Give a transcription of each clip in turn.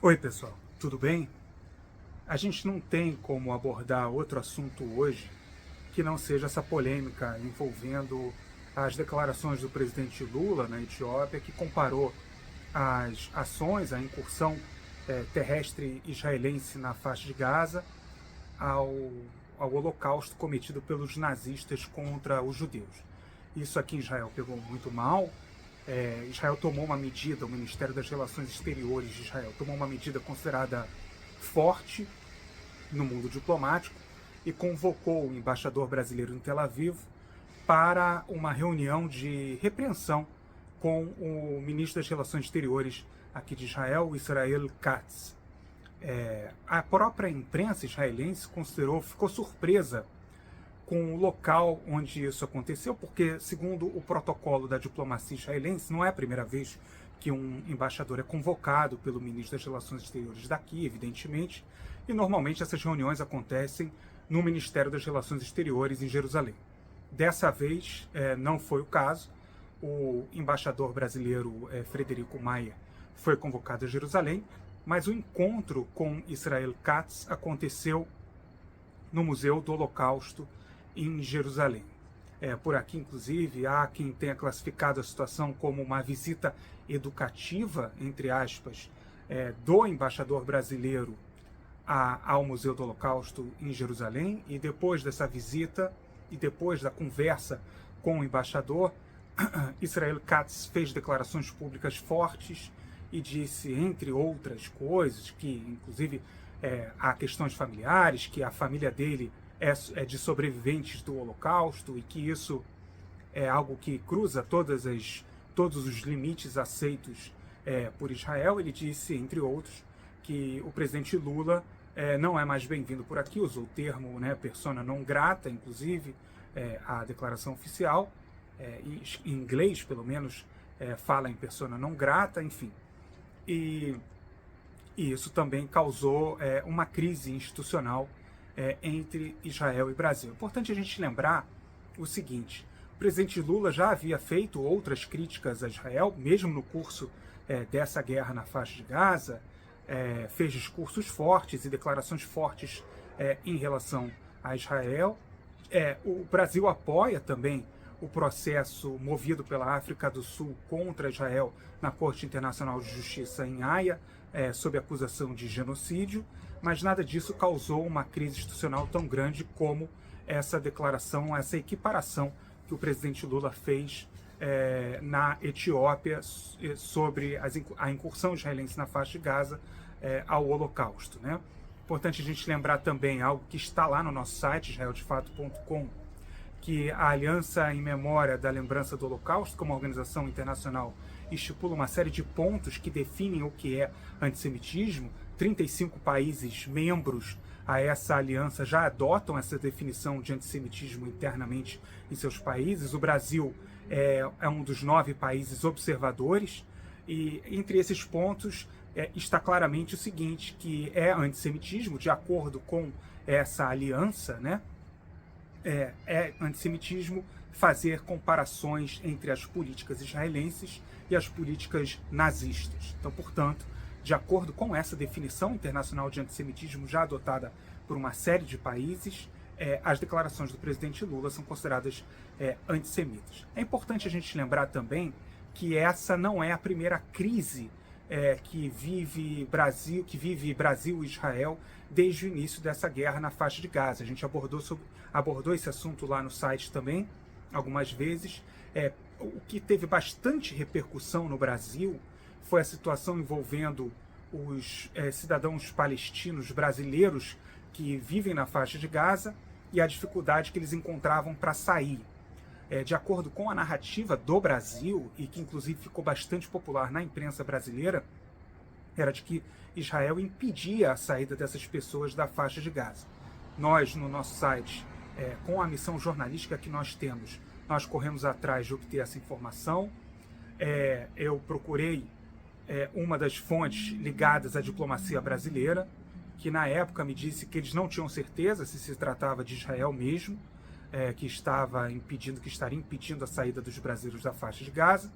Oi, pessoal, tudo bem? A gente não tem como abordar outro assunto hoje que não seja essa polêmica envolvendo as declarações do presidente Lula na Etiópia, que comparou as ações, a incursão terrestre israelense na faixa de Gaza ao, ao holocausto cometido pelos nazistas contra os judeus. Isso aqui em Israel pegou muito mal. Israel tomou uma medida, o Ministério das Relações Exteriores de Israel tomou uma medida considerada forte no mundo diplomático e convocou o embaixador brasileiro em Tel Aviv para uma reunião de repreensão com o ministro das Relações Exteriores aqui de Israel, Israel Katz. A própria imprensa israelense ficou surpresa com o local onde isso aconteceu, porque, segundo o protocolo da diplomacia israelense, não é a primeira vez que um embaixador é convocado pelo ministro das Relações Exteriores daqui, evidentemente, e normalmente essas reuniões acontecem no Ministério das Relações Exteriores em Jerusalém. Dessa vez não foi o caso. O embaixador brasileiro Frederico Maia foi convocado a Jerusalém, mas o encontro com Israel Katz aconteceu no Museu do Holocausto em Jerusalém. Por aqui, inclusive, há quem tenha classificado a situação como uma visita educativa, entre aspas, do embaixador brasileiro ao Museu do Holocausto em Jerusalém, e depois dessa visita e depois da conversa com o embaixador, Israel Katz fez declarações públicas fortes e disse, entre outras coisas, que inclusive há questões familiares, que a família dele é de sobreviventes do Holocausto e que isso é algo que cruza todos os limites aceitos por Israel. Ele disse, entre outros, que o presidente Lula não é mais bem-vindo por aqui, usou o termo persona non grata, inclusive, a declaração oficial, em inglês, pelo menos, fala em persona non grata, enfim. E isso também causou uma crise institucional entre Israel e Brasil. É importante a gente lembrar o seguinte: o presidente Lula já havia feito outras críticas a Israel, mesmo no curso dessa guerra na faixa de Gaza, fez discursos fortes e declarações fortes em relação a Israel. O Brasil apoia também o processo movido pela África do Sul contra Israel na Corte Internacional de Justiça em Haia, sob acusação de genocídio, mas nada disso causou uma crise institucional tão grande como essa declaração, essa equiparação que o presidente Lula fez na Etiópia sobre a incursão israelense na faixa de Gaza ao Holocausto, né? Importante a gente lembrar também algo que está lá no nosso site, israeldefato.com, que a Aliança em Memória da Lembrança do Holocausto, como organização internacional, estipula uma série de pontos que definem o que é antissemitismo. 35 países membros a essa aliança já adotam essa definição de antissemitismo internamente em seus países. O Brasil é um dos 9 países observadores, e entre esses pontos está claramente o seguinte, que é antissemitismo, de acordo com essa aliança, né? É antissemitismo fazer comparações entre as políticas israelenses e as políticas nazistas. Então, portanto, de acordo com essa definição internacional de antissemitismo já adotada por uma série de países, as declarações do presidente Lula são consideradas antissemitas. É importante a gente lembrar também que essa não é a primeira crise que vive Brasil e Israel desde o início dessa guerra na faixa de Gaza. A gente abordou esse assunto lá no site também, algumas vezes. O que teve bastante repercussão no Brasil foi a situação envolvendo os cidadãos palestinos brasileiros que vivem na faixa de Gaza e a dificuldade que eles encontravam para sair. De acordo com a narrativa do Brasil, e que inclusive ficou bastante popular na imprensa brasileira, era de que Israel impedia a saída dessas pessoas da faixa de Gaza. Nós, no nosso site, com a missão jornalística que nós temos, nós corremos atrás de obter essa informação. Eu procurei uma das fontes ligadas à diplomacia brasileira, que na época me disse que eles não tinham certeza se tratava de Israel mesmo, que estaria impedindo a saída dos brasileiros da faixa de Gaza.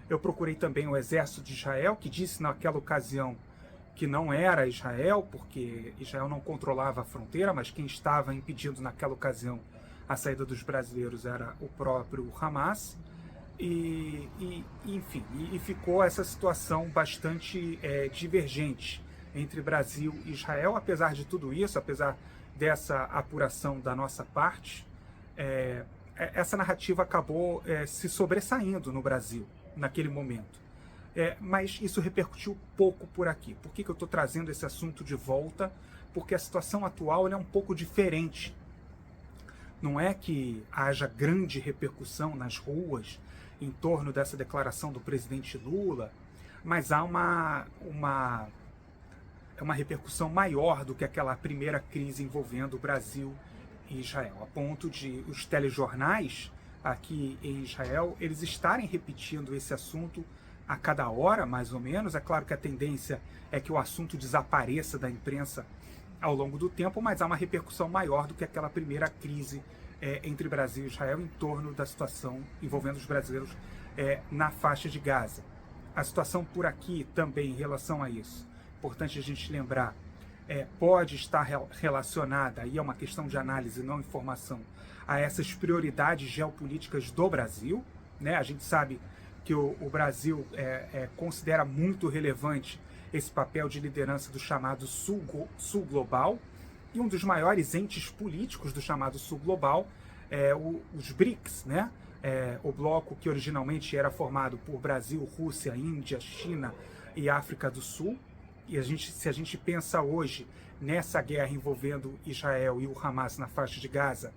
Eu procurei também o Exército de Israel, que disse naquela ocasião que não era Israel, porque Israel não controlava a fronteira, mas quem estava impedindo naquela ocasião a saída dos brasileiros era o próprio Hamas. Enfim, ficou essa situação bastante divergente entre Brasil e Israel. Apesar de tudo isso, apesar dessa apuração da nossa parte, essa narrativa acabou se sobressaindo no Brasil naquele momento. Mas isso repercutiu pouco por aqui. Por que eu estou trazendo esse assunto de volta? Porque a situação atual é um pouco diferente. Não é que haja grande repercussão nas ruas em torno dessa declaração do presidente Lula, mas há uma repercussão maior do que aquela primeira crise envolvendo o Brasil e Israel, a ponto de os telejornais aqui em Israel eles estarem repetindo esse assunto a cada hora, mais ou menos. É claro que a tendência é que o assunto desapareça da imprensa ao longo do tempo, mas há uma repercussão maior do que aquela primeira crise entre Brasil e Israel em torno da situação envolvendo os brasileiros na faixa de Gaza. A situação por aqui também em relação a isso, importante a gente lembrar, pode estar relacionada, aí é uma questão de análise, não informação, a essas prioridades geopolíticas do Brasil, né? A gente sabe que o Brasil considera muito relevante esse papel de liderança do chamado Sul Global, e um dos maiores entes políticos do chamado Sul Global é os BRICS, né? O bloco que originalmente era formado por Brasil, Rússia, Índia, China e África do Sul. E se a gente pensa hoje nessa guerra envolvendo Israel e o Hamas na faixa de Gaza,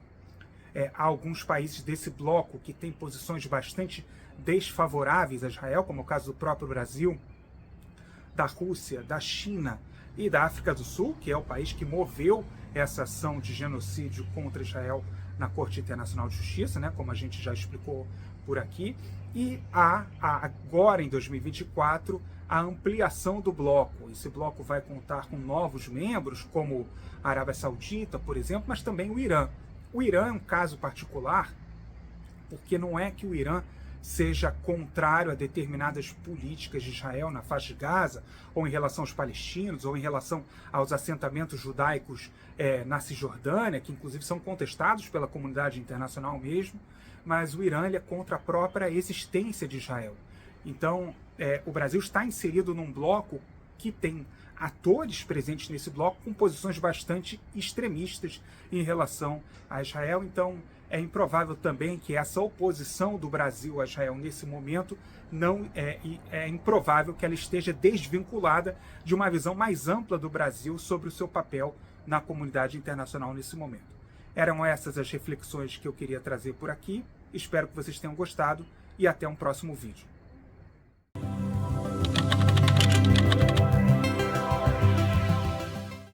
há alguns países desse bloco que têm posições bastante desfavoráveis a Israel, como o caso do próprio Brasil, da Rússia, da China e da África do Sul, que é o país que moveu essa ação de genocídio contra Israel na Corte Internacional de Justiça, né, como a gente já explicou por aqui. E há agora, em 2024, a ampliação do bloco. Esse bloco vai contar com novos membros, como a Arábia Saudita, por exemplo, mas também o Irã. O Irã é um caso particular, porque não é que o Irã seja contrário a determinadas políticas de Israel na faixa de Gaza, ou em relação aos palestinos, ou em relação aos assentamentos judaicos na Cisjordânia, que inclusive são contestados pela comunidade internacional mesmo, mas o Irã ele é contra a própria existência de Israel. Então, o Brasil está inserido num bloco que tem atores presentes nesse bloco com posições bastante extremistas em relação a Israel. Então, é improvável também que essa oposição do Brasil a Israel nesse momento é improvável que ela esteja desvinculada de uma visão mais ampla do Brasil sobre o seu papel na comunidade internacional nesse momento. Eram essas as reflexões que eu queria trazer por aqui. Espero que vocês tenham gostado e até um próximo vídeo.